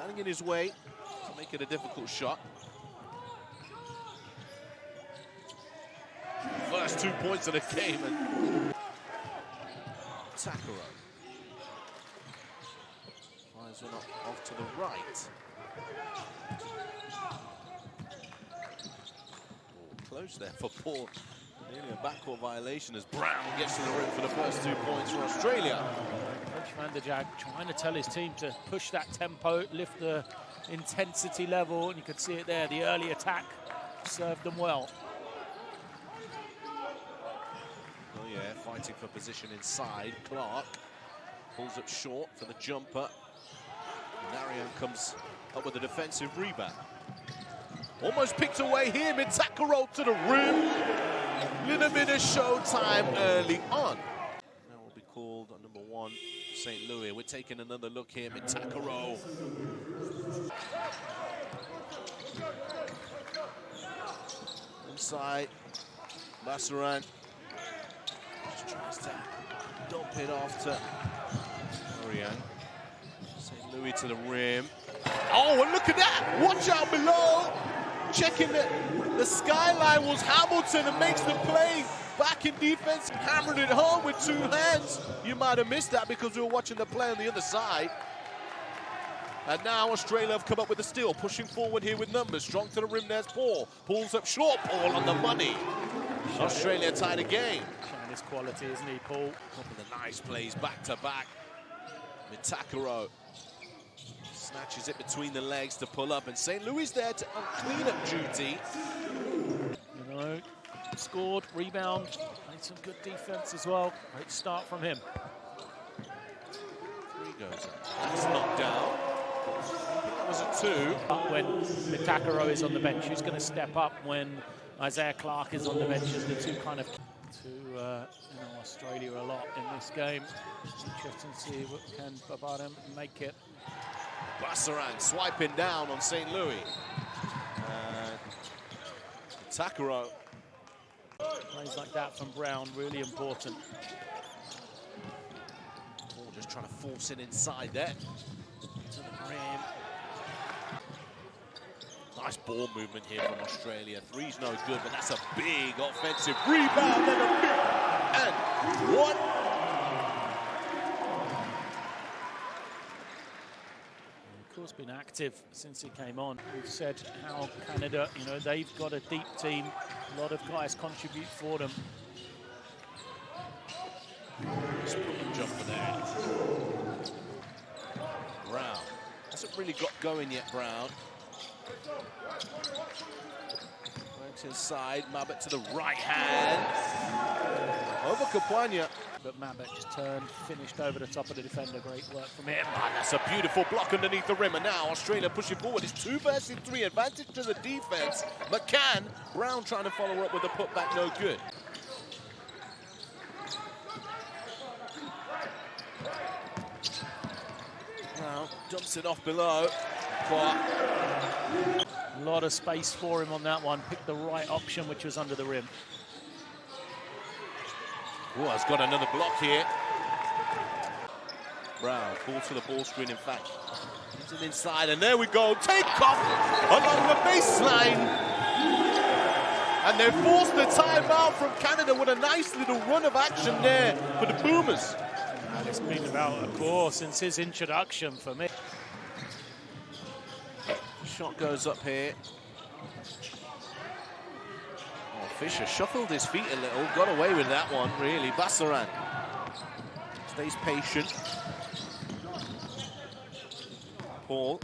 standing in his way to make it a difficult shot. First 2 points of the game, and Takaro fires one off to the right. Close there for Paul. Nearly a backcourt violation as Brown gets to the rim for the first 2 points for Australia. Coach Van der Jag trying to tell his team to push that tempo, lift the intensity level, and you can see it there. The early attack served them well. Oh yeah, fighting for position inside. Clark pulls up short for the jumper. Narian comes up with a defensive rebound. Almost picked away here, Takaro to the rim. Little bit of showtime early on. Now will be called on number 1, St. Louis. We're taking another look here, Takaro. Inside, Bassaran just tries to dump it off to Oriang. St. Louis to the rim. Oh, and look at that! Watch out below! Checking the skyline was Hamilton and makes the play. Back in defense, hammered it home with 2 hands. You might have missed that because we were watching the play on the other side. And now Australia have come up with a steal, pushing forward here with numbers. Strong to the rim, there's Paul. Pulls up short, Paul on the money. Australia tied the game. Showing his quality, isn't he, Paul? Couple of nice plays back to back. Takaro snatches it between the legs to pull up, and St. Louis there to clean-up duty. You know, scored, rebound, made some good defense as well. Great start from him. 3 goes up. That's knocked down. That was a 2. When Takaro is on the bench, who's going to step up when Isaiah Clark is on the bench as the two kind of Australia a lot in this game. Interesting to see what can Babadam make it. Bassaran swiping down on St. Louis. Takaro. Plays like that from Brown, really important. Paul just trying to force it inside there. To the rim. Nice ball movement here from Australia. 3's no good, but that's a big offensive rebound and a big and one. Of course, been active since he came on. We've said how Canada, you know, they've got a deep team. A lot of guys contribute for them. Spinning jumper there. Brown hasn't really got going yet, Brown. Works inside, Mabet to the right hand. Over Kapwanya. But Mabet just turned, finished over the top of the defender. Great work from him. Oh, that's a beautiful block underneath the rim. And now Australia pushing forward. It's 2 versus 3. Advantage to the defense. McCann, Brown trying to follow up with a putback, no good. Now dumps it off below. A lot of space for him on that one. Picked the right option, which was under the rim. Oh, has got another block here. Brown pulls to the ball screen, in fact. Gives it inside, and there we go. Take off along the baseline. And they forced the timeout from Canada with a nice little run of action there for the Boomers. And it's been about a course since his introduction for me. Shot goes up here. Oh, Fisher shuffled his feet a little, got away with that one, really. Bassaran stays patient. Paul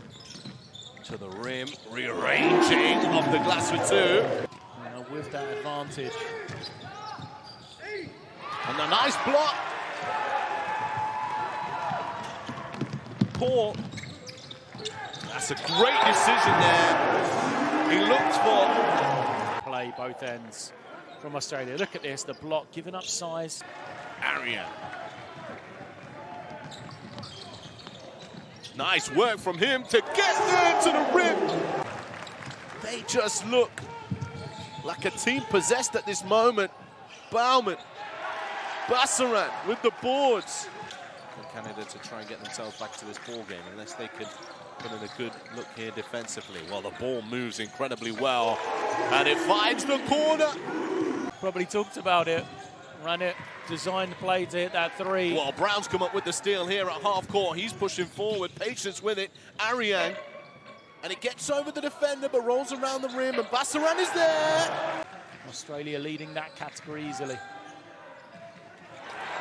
to the rim, rearranging off the glass with 2. With that advantage. And a nice block. Paul. That's a great decision there. He looked for play both ends from Australia. Look at this, the block giving up size. Arian. Nice work from him to get there to the rim. They just look like a team possessed at this moment. Bauman, Bassaran with the boards. for Canada to try and get themselves back to this ball game, unless they can put in a good look here defensively. Well, the ball moves incredibly well, and it finds the corner. Probably talked about it, ran it, designed the play to hit that three. Well, Brown's come up with the steal here at half court. He's pushing forward, patience with it. Ariang, and it gets over the defender, but rolls around the rim, and Bassaran is there. Australia leading that category easily.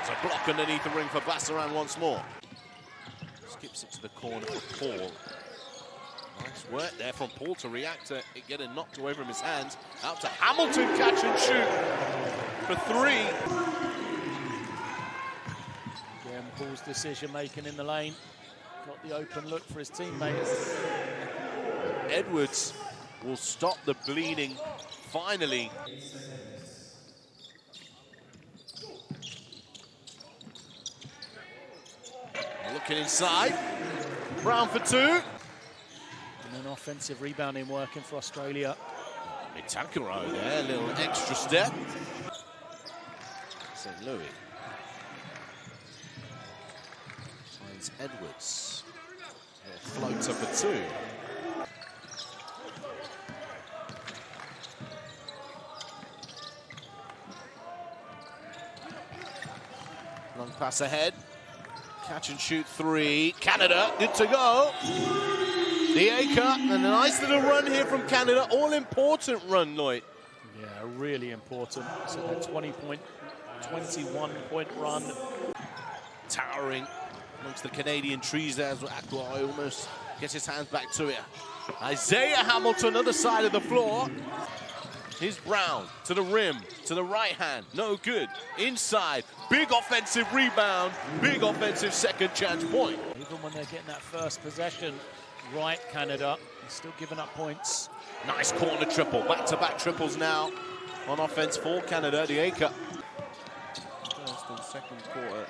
It's a block underneath the ring for Bassaran once more. Skips it to the corner for Paul. Nice work there from Paul to react to it getting knocked away from his hands. Out to Hamilton, catch and shoot for three. Again, Paul's decision making in the lane. Got the open look for his teammates. Edwards will stop the bleeding finally. Looking inside. Brown for two. And an offensive rebounding working for Australia. Takaro there, a little extra step. St. Louis finds Edwards. Floater for two. Long pass ahead. Catch and shoot three. Canada, good to go. The A-cut, and a nice little run here from Canada. All-important run, Lloyd. Yeah, really important. So a 21-point run. Towering amongst the Canadian trees there as Aqua almost gets his hands back to it. Isaiah Hamilton, other side of the floor. Here's Brown to the rim, to the right hand, no good. Inside, big offensive rebound, big offensive second chance point. Even when they're getting that first possession, right, Canada, they're still giving up points. Nice corner triple, back-to-back triples now on offense for Canada, the A-cut. First and second quarter,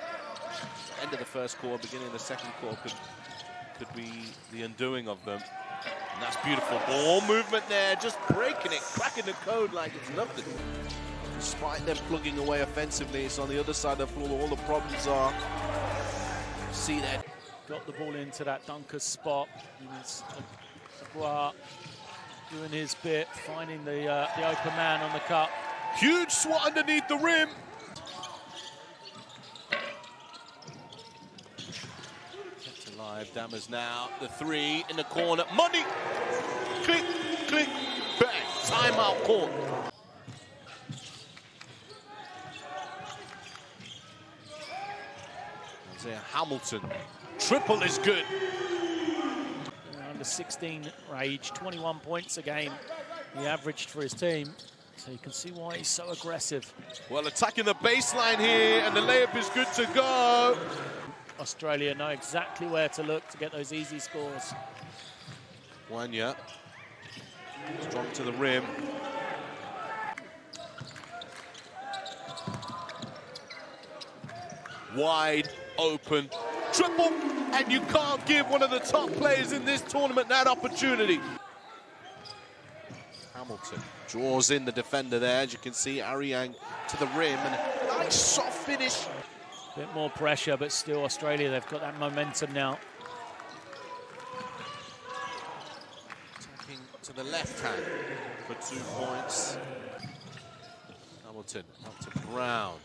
end of the first quarter, beginning of the second quarter could be the undoing of them. And that's beautiful ball movement there, just breaking it, cracking the code like it's nothing. Despite them plugging away offensively, it's on the other side of the floor where all the problems are. See that. Got the ball into that dunker spot. Agua doing his bit, finding the open man on the cut. Huge swat underneath the rim. Kept alive, Dammers now. The three in the corner. Money! Click, click, bang. Timeout call. Isaiah Hamilton. Triple is good. Under 16 age, 21 points a game he averaged for his team. So you can see why he's so aggressive. Well, attacking the baseline here, and the layup is good to go. Australia know exactly where to look to get those easy scores. Wanya. Strong to the rim. Wide open. Triple, and you can't give one of the top players in this tournament that opportunity. Hamilton draws in the defender there, as you can see, Ariang to the rim, and a nice soft finish. Bit more pressure, but still Australia, they've got that momentum now. Attacking to the left hand for 2 points. Hamilton up to Brown.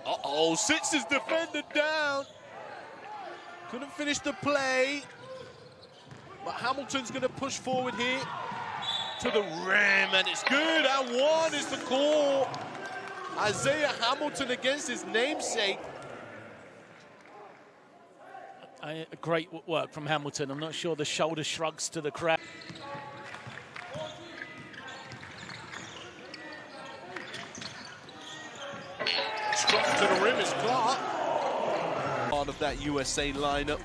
Uh-oh, sits his defender down. Couldn't finish the play, but Hamilton's going to push forward here to the rim, and it's good. And one is the call. Isaiah Hamilton against his namesake. Great work from Hamilton. I'm not sure the shoulder shrugs to the crowd. Struck to the rim is Clark. Part of that USA lineup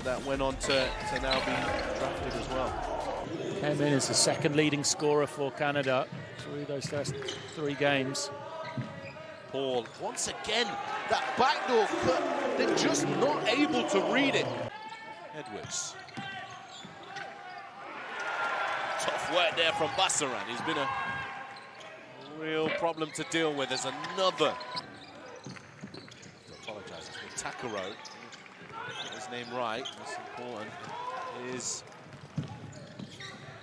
that went on to now be drafted as well. Came in as the second leading scorer for Canada through those first 3 games. Paul, once again, that backdoor cut, they're just not able to read it. Edwards. Tough work there from Bassaran. He's been a real problem to deal with. There's another. I apologize, it's been Takaro. name right, that's important, is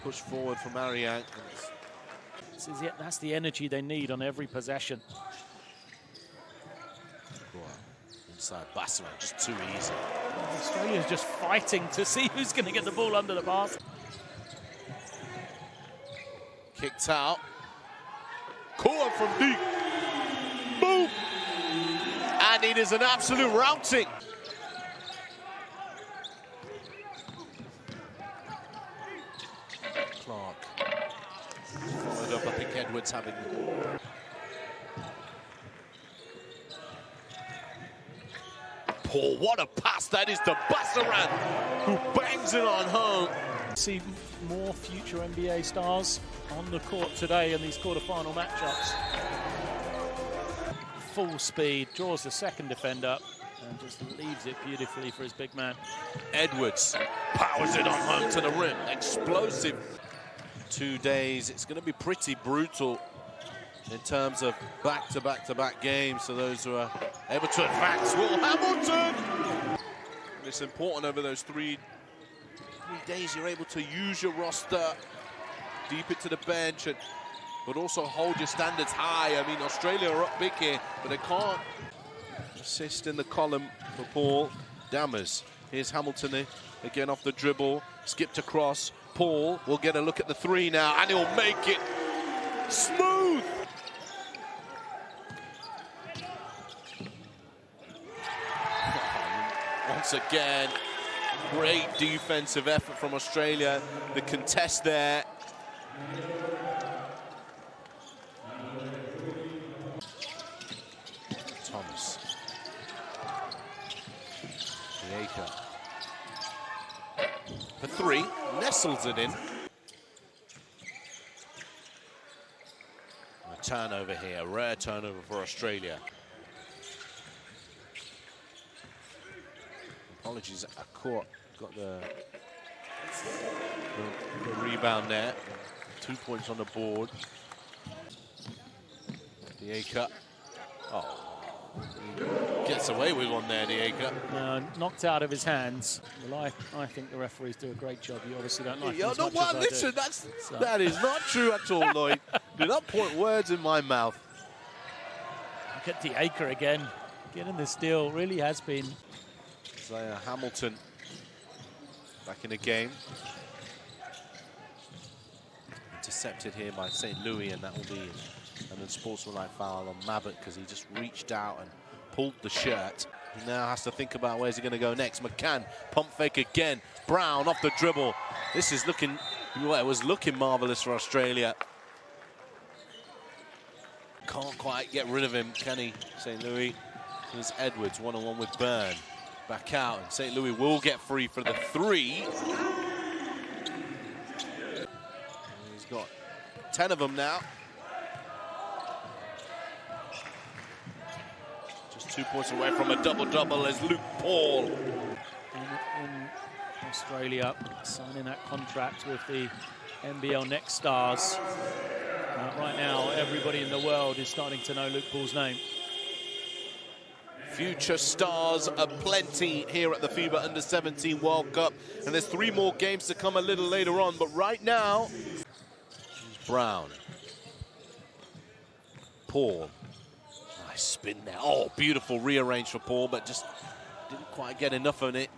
push forward from Ariang. That's the energy they need on every possession. Inside Basra, just too easy. Australia's just fighting to see who's going to get the ball under the basket. Kicked out. Koa from deep. Boom! And it is an absolute routing. Clark. Followed up, I think Edwards having... Paul, what a pass that is to Bassaran, who bangs it on home. See more future NBA stars on the court today in these quarterfinal matchups. Full speed, draws the second defender and just leaves it beautifully for his big man. Edwards powers it on home to the rim. Explosive. 2 days. It's going to be pretty brutal in terms of back-to-back-to-back games. So those who are able to advance. Will Hamilton! It's important over those three days you're able to use your roster deep into the bench, but also hold your standards high. I mean, Australia are up big here, but they can't. Assist in the column for Paul. Dammers. Here's Hamilton again off the dribble. Skipped across. Paul will get a look at the three now, and he'll make it smooth. Once again, great defensive effort from Australia. The contest there. Thomas. Dieka. For three, nestles it in. A turnover here, a rare turnover for Australia. Apologies, Akort got the rebound there. 2 points on the board. Dieka. Oh, he gets away with one there, Dieka. Knocked out of his hands. Well, I think the referees do a great job. You obviously don't like it as no, much well, as listen, I do. that is not true at all, Lloyd. Do not put words in my mouth. Look at Dieka again. Getting the steal really has been. Isaiah Hamilton back in the game. Intercepted here by St. Louis, and that will be an unsportsmanlike foul on Mabbutt because he just reached out and pulled the shirt. He now has to think about where's he going to go next. McCann, pump fake again. Brown off the dribble. This is looking, well, it was looking marvellous for Australia. Can't quite get rid of him, can he, St. Louis? Here's Edwards, one-on-one with Byrne. Back out, and St. Louis will get free for the three. He's got 10 of them now. Just 2 points away from a double-double as Luke Paul. In Australia, signing that contract with the NBL Next Stars. Right now, everybody in the world is starting to know Luke Paul's name. Future stars aplenty here at the FIBA U17 World Cup. And there's 3 more games to come a little later on. But right now, Brown. Paul. Nice spin there. Oh, beautiful rearrange for Paul, but just didn't quite get enough on it.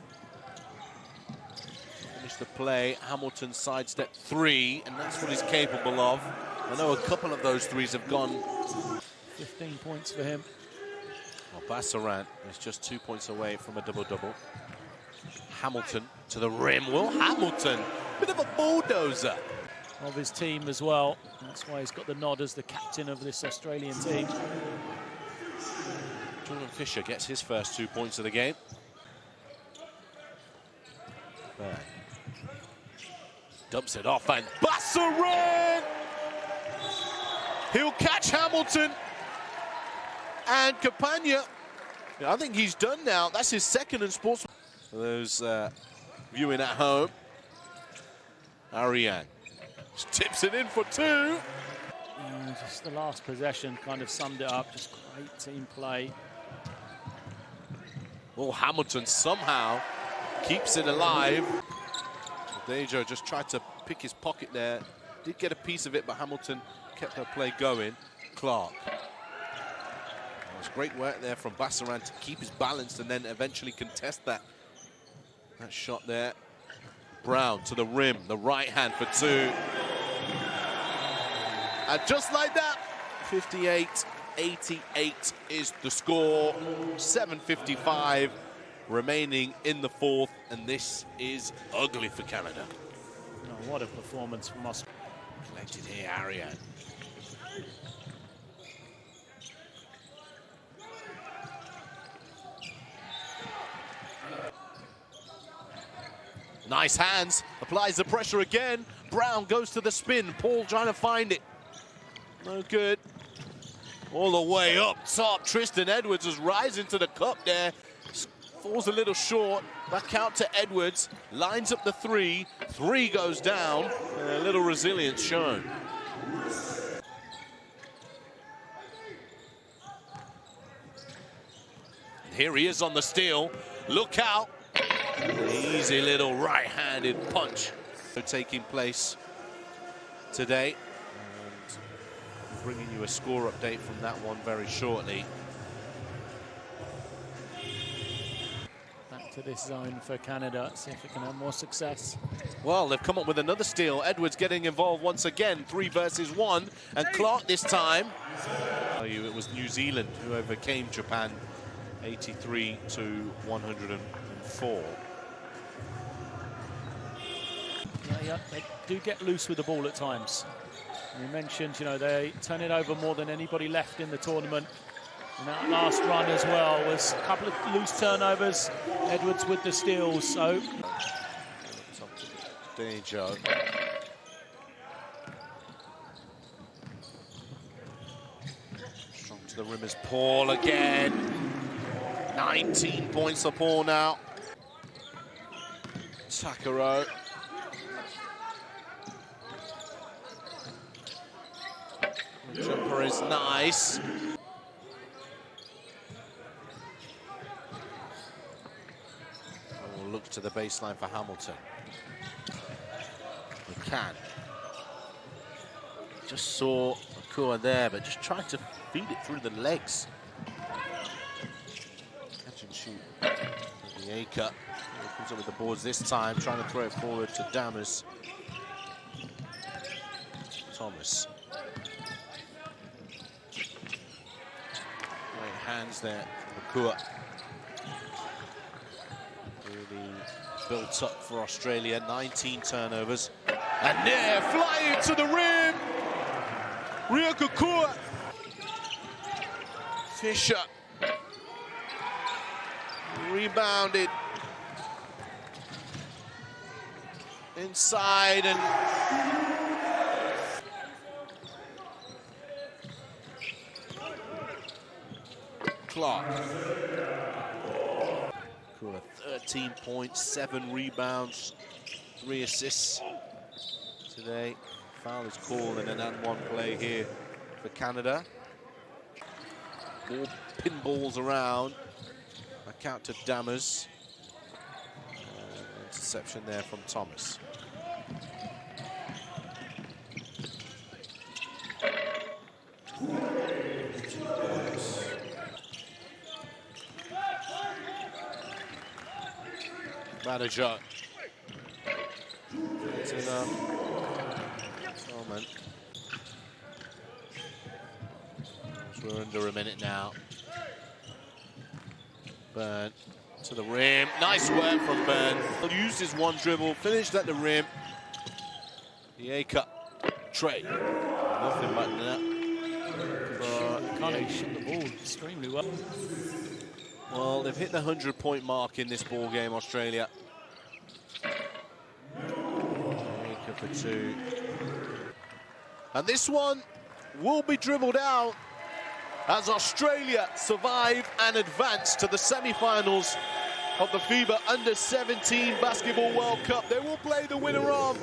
Finish the play. Hamilton sidestep 3, and that's what he's capable of. I know a couple of those threes have gone. 15 points for him. Well, Bassaran is just 2 points away from a double-double. Hamilton to the rim. Will Hamilton, bit of a bulldozer. Of his team as well. That's why he's got the nod as the captain of this Australian team. Jordan Fisher gets his first 2 points of the game. There. Dumps it off, and Bassaran! He'll catch Hamilton. And Capagna, I think he's done now. That's his second in sports. For those viewing at home, Ariang just tips it in for 2. Just the last possession kind of summed it up. Just great team play. Well, Hamilton somehow keeps it alive. Dejo just tried to pick his pocket there. Did get a piece of it, but Hamilton kept her play going. Clark. It was great work there from Bassaran to keep his balance and then eventually contest that shot there. Brown to the rim, the right hand for two. And just like that, 58-88 is the score. 7:55 remaining in the fourth, and this is ugly for Canada. Oh, what a performance from us. Collected here, Ariane. Nice hands, applies the pressure again. Brown goes to the spin, Paul trying to find it. No good. All the way up top, Tristan Edwards is rising to the cup there. Falls a little short, back out to Edwards, lines up the three. Three goes down, and a little resilience shown. And here he is on the steal, look out. Easy little right-handed punch taking place today. And bringing you a score update from that one very shortly. Back to this zone for Canada, see if it can have more success. Well, they've come up with another steal. Edwards getting involved once again, 3 versus 1. And Clark this time. It was New Zealand who overcame Japan 83-104. Yeah, they do get loose with the ball at times. You mentioned, you know, they turn it over more than anybody left in the tournament. And that last run as well was a couple of loose turnovers. Edwards with the steals, so. Dejo. Strong to the rim is Paul again. 19 points for Paul now. Takaro. Jumper is nice. We'll look to the baseline for Hamilton. McCann. Just saw Akua there, but just tried to feed it through the legs. Catch and shoot. The A cut. Comes up with the boards this time, trying to throw it forward to Damas. Thomas. Great hands there from Akua. Really built up for Australia, 19 turnovers. And there, flying to the rim! Ryuk Akua. Fisher. Rebounded. Inside and... Clark. 13 points, 7 rebounds, 3 assists today. Foul is called in an and 1 play here for Canada. More pinballs around. Back out to Damas. Interception there from Thomas. Manager. That's enough. Moment. We're under a minute now. Byrne to the rim. Nice work from Byrne. Used his one dribble, finished at the rim. The A-cut. Trey. Nothing but that. Can't shoot the ball extremely well. Well, they've hit the 100-point mark in this ball game, Australia. A-cut for 2. And this one will be dribbled out as Australia survive and advance to the semi-finals of the FIBA U17 Basketball World Cup. They will play the winner of